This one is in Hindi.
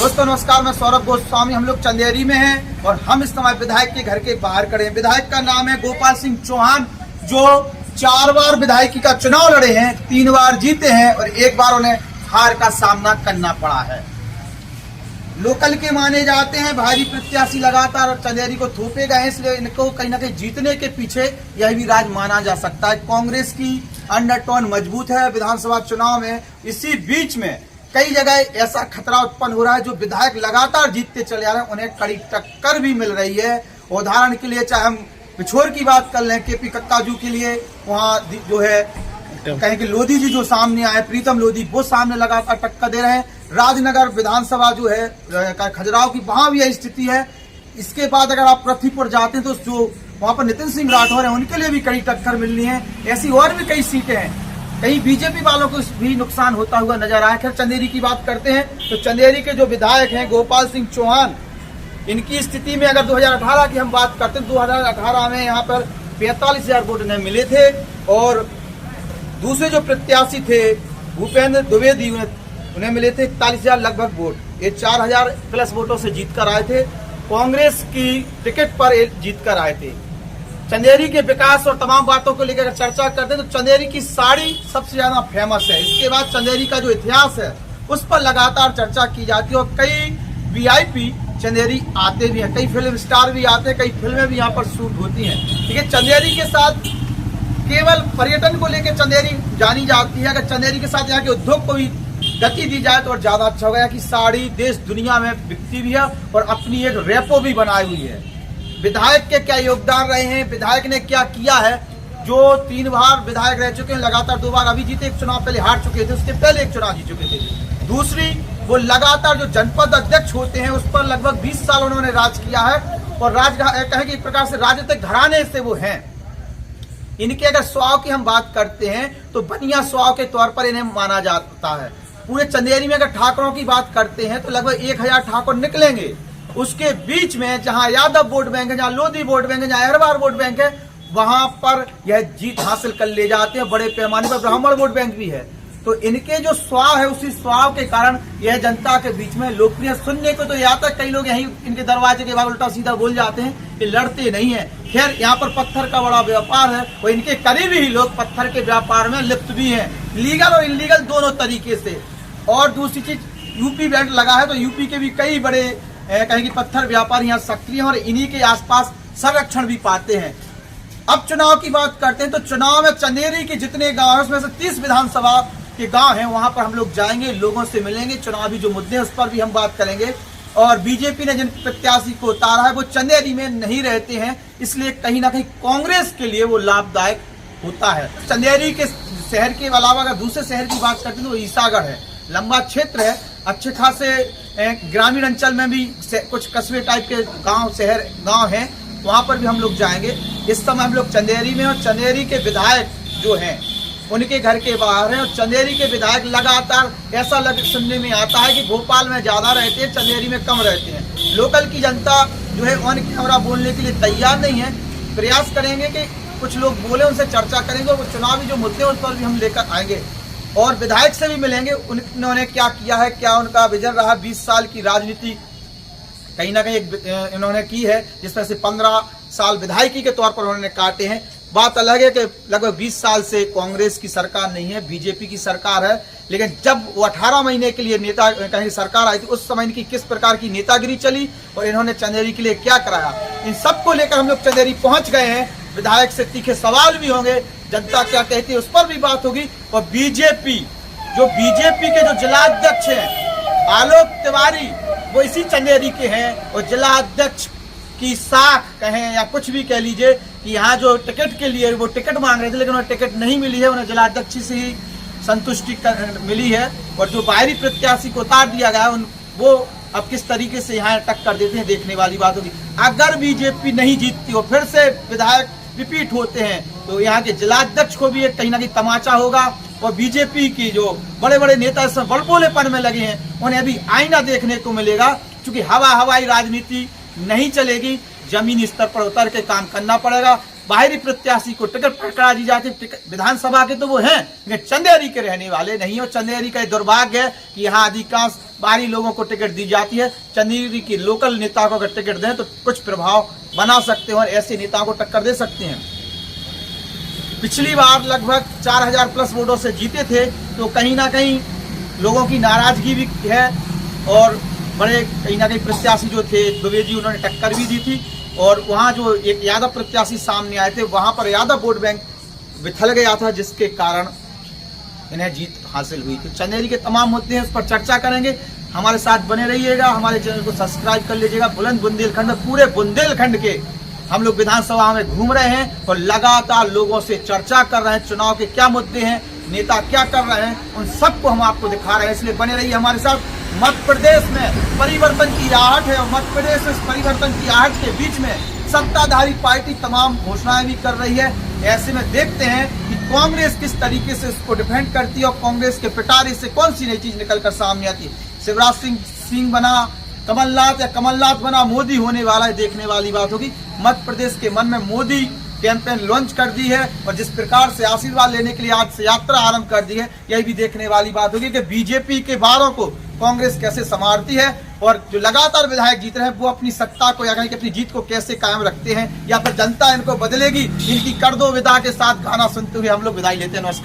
दोस्तों नमस्कार, मैं सौरभ गोस्वामी। हम लोग चंदेरी में हैं और हम इस समय विधायक के घर के बाहर खड़े हैं। विधायक का नाम है गोपाल सिंह चौहान, जो 4 बार विधायकी का चुनाव लड़े हैं, 3 बार जीते हैं और 1 बार उन्हें हार का सामना करना पड़ा है। लोकल के माने जाते हैं, भारी प्रत्याशी लगातार चंदेरी को थोपे गए हैं, इसलिए इनको कहीं ना कहीं जीतने के पीछे यह भी राज माना जा सकता है। कांग्रेस की अंडरटोन मजबूत है विधानसभा चुनाव में। इसी बीच में कई जगह ऐसा खतरा उत्पन्न हो रहा है, जो विधायक लगातार जीतते चले आ रहे हैं उन्हें कड़ी टक्कर भी मिल रही है। उदाहरण के लिए चाहे हम पिछोर की बात कर लें, केपी कक्काजू के लिए वहाँ जो है कहें कि लोधी जी जो सामने आए, प्रीतम लोधी, वो सामने लगातार टक्कर दे रहे हैं। राजनगर विधानसभा जो है खजुराहो की, वहां भी यही स्थिति है। इसके बाद अगर आप पृथ्वीपुर जाते हैं तो जो वहां पर नितिन सिंह राठौर है, उनके लिए भी कड़ी टक्कर मिलनी है। ऐसी और भी कई सीटें हैं, कई बीजेपी वालों को भी नुकसान होता हुआ नजर आया। खैर चंदेरी की बात करते हैं तो चंदेरी के जो विधायक हैं गोपाल सिंह चौहान, इनकी स्थिति में अगर 2018 की हम बात करते हैं, 2018 में यहाँ पर 45,000 वोट इन्हें मिले थे और दूसरे जो प्रत्याशी थे भूपेंद्र द्विवेदी, उन्हें मिले थे 41,000 लगभग वोट। ये 4,000 प्लस वोटों से जीत कर आए थे, कांग्रेस की टिकट पर जीत कर आए थे। चंदेरी के विकास और तमाम बातों को लेकर चर्चा करते हैं तो चंदेरी की साड़ी सबसे ज्यादा फेमस है। इसके बाद चंदेरी का जो इतिहास है उस पर लगातार चर्चा की जाती है और कई वीआईपी चंदेरी आते भी हैं, कई फिल्म स्टार भी आते हैं, कई फिल्में भी यहाँ पर शूट होती हैं। ठीक है, चंदेरी के साथ केवल पर्यटन को लेकर चंदेरी जानी जाती है। अगर चंदेरी के साथ यहाँ के उद्योग को भी गति दी जाए तो और ज्यादा अच्छा होगा कि साड़ी देश दुनिया में बिकती भी है और अपनी एक रेपो भी बनाई हुई है। विधायक के क्या योगदान रहे हैं, विधायक ने क्या किया है, जो 3 बार विधायक रह चुके हैं, लगातार 2 बार अभी जीते, एक चुनाव पहले हार चुके थे, उसके पहले एक चुनाव जीत चुके थे। दूसरी, वो लगातार जो जनपद अध्यक्ष होते हैं उस पर लगभग 20 साल उन्होंने राज किया है और राज कहें कि एक प्रकार से राजनीतिक घराने से वो हैं। इनके अगर स्वभाव की हम बात करते हैं तो बनिया स्वभाव के तौर पर इन्हें माना जाता है। पूरे चंदेरी में अगर ठाकुरों की बात करते हैं तो लगभग 1,000 ठाकुर निकलेंगे। उसके बीच में जहां यादव वोट बैंक है, जहां लोधी वोट बैंक है, जहां अहरवार वोट बैंक है, वहां पर यह जीत हासिल कर ले जाते हैं। बड़े पैमाने पर ब्राह्मण वोट बैंक भी है। तो इनके जो स्वभाव है, उसी स्वभाव के कारण यह जनता के बीच में लोकप्रिय। सुनने को तो यह आता है, कई लोग यही इनके दरवाजे के बाद उल्टा सीधा बोल जाते हैं कि लड़ते नहीं है। खैर, यहाँ पर पत्थर का बड़ा व्यापार है और इनके करीबी ही लोग पत्थर के व्यापार में लिप्त भी हैं, लीगल और इलीगल दोनों तरीके से। और दूसरी चीज, यूपी बेल्ट लगा है तो यूपी के भी कई बड़े कहें कि पत्थर व्यापारी यहाँ सक्रिय हैं और इन्हीं के आसपास संरक्षण भी पाते हैं। अब चुनाव की बात करते हैं तो चुनाव में चंदेरी के जितने गांव हैं उसमें से 30 विधानसभा के गांव हैं, वहां पर हम लोग जाएंगे, लोगों से मिलेंगे, चुनावी जो मुद्दे हैं उस पर भी हम बात करेंगे। और बीजेपी ने जिन प्रत्याशी को उतारा है वो चंदेरी में नहीं रहते हैं, इसलिए कहीं ना कहीं कांग्रेस के लिए वो लाभदायक होता है। चंदेरी के शहर के अलावा अगर दूसरे शहर की बात करते हैं तो ईसागढ़ है, लंबा क्षेत्र है, अच्छे खासे ग्रामीण अंचल में भी कुछ कस्बे टाइप के गांव हैं, वहां पर भी हम लोग जाएंगे। इस समय हम लोग चंदेरी में और चंदेरी के विधायक जो हैं उनके घर के बाहर हैं और चंदेरी के विधायक लगातार ऐसा सुनने में आता है कि भोपाल में ज्यादा रहते हैं, चंदेरी में कम रहते हैं। लोकल की जनता जो है ऑन कैमरा बोलने के लिए तैयार नहीं है। प्रयास करेंगे कि कुछ लोग बोले, उनसे चर्चा करेंगे और चुनावी जो मुद्दे उस पर भी हम लेकर आएंगे और विधायक से भी मिलेंगे। उन्होंने क्या किया है, क्या उनका विजन रहा, 20 साल की राजनीति कहीं ना कहीं इन्होंने की है, जिसमें से 15 साल विधायकी के तौर पर उन्होंने काटे हैं। बात अलग है कि लगभग 20 साल से कांग्रेस की सरकार नहीं है, बीजेपी की सरकार है, लेकिन जब वो 18 महीने के लिए नेता कहीं सरकार आई थी उस समय इनकी किस प्रकार की नेतागिरी चली और इन्होंने चंदेरी के लिए क्या कराया, इन सबको लेकर हम लोग चंदेरी पहुंच गए हैं। विधायक से तीखे सवाल भी होंगे, जनता क्या कहती है उस पर भी बात होगी। और बीजेपी के जो जिलाध्यक्ष हैं आलोक तिवारी, वो इसी चंदेरी के हैं और जिलाध्यक्ष की साख कहें या कुछ भी कह लीजिए कि यहाँ जो टिकट के लिए वो टिकट मांग रहे थे लेकिन उन्हें टिकट नहीं मिली है, उन्हें जिलाध्यक्ष से ही संतुष्टि मिली है और जो बाहरी प्रत्याशी को उतार दिया गया है वो अब किस तरीके से यहाँ टक्कर देते हैं, देखने वाली बात होगी। अगर बीजेपी नहीं जीतती और फिर से विधायक रिपीट होते हैं तो यहाँ के जिलाध्यक्ष को भी एक कहीं ना कहीं तमाचा होगा और बीजेपी की जो बड़े बड़े नेता इसमें बड़बोलेपन में लगे हैं उन्हें अभी आईना देखने को मिलेगा, क्योंकि हवाई राजनीति नहीं चलेगी, जमीनी स्तर पर उतर के काम करना पड़ेगा। बाहरी प्रत्याशी को टिकट पकड़ा दी जाती है, विधानसभा के तो वो हैं लेकिन चंदेरी के रहने वाले नहीं। और चंदेरी का दुर्भाग्य है कि यहाँ अधिकांश बाहरी लोगों को टिकट दी जाती है। चंदेरी की लोकल नेता को अगर टिकट दें तो कुछ प्रभाव बना सकते हैं और ऐसे नेताओं को टक्कर दे सकते हैं। पिछली बार लगभग 4000 प्लस वोटों से जीते थे, तो कहीं ना कहीं लोगों की नाराजगी भी है और बड़े कहीं ना कहीं प्रत्याशी जो थे दुबे जी, उन्होंने टक्कर भी दी थी और वहाँ जो एक यादव प्रत्याशी सामने आए थे वहाँ पर यादव वोट बैंक विफल गया था, जिसके कारण इन्हें जीत हासिल हुई। तो चंदेरी के तमाम मुद्दे हैं, उस पर चर्चा करेंगे। हमारे साथ बने रहिएगा, हमारे चैनल को सब्सक्राइब कर लीजिएगा। बुलंद बुंदेलखंड, पूरे बुंदेलखंड के हम लोग विधानसभा में घूम रहे हैं और लगातार लोगों से चर्चा कर रहे हैं, चुनाव के क्या मुद्दे हैं, नेता क्या कर रहे हैं, उन सबको हम आपको दिखा रहे हैं। इसलिए बने रहिए हमारे साथ। मध्य प्रदेश में परिवर्तन की आहट है और मध्य प्रदेश में परिवर्तन की आहट के बीच में सत्ताधारी पार्टी तमाम घोषणाएं भी कर रही है। ऐसे में देखते हैं कि कांग्रेस किस तरीके से इसको डिफेंड करती है और कांग्रेस के पिटारे से कौन सी नई चीज निकलकर सामने आती है। शिवराज सिंह बना कमलनाथ या कमलनाथ बना मोदी होने वाला है, देखने वाली बात होगी। मध्य प्रदेश के मन में मोदी कैंपेन लॉन्च कर दी है और जिस प्रकार से आशीर्वाद लेने के लिए आज से यात्रा आरंभ कर दी है, यही भी देखने वाली बात होगी कि बीजेपी के बारों को कांग्रेस कैसे संभालती है और जो लगातार विधायक जीत रहे हैं वो अपनी सत्ता को या अपनी जीत को कैसे कायम रखते हैं, या फिर जनता इनको बदलेगी। इनकी कर दो विदा के साथ गाना सुनते हुए हम लोग विदाई लेते हैं। नमस्कार।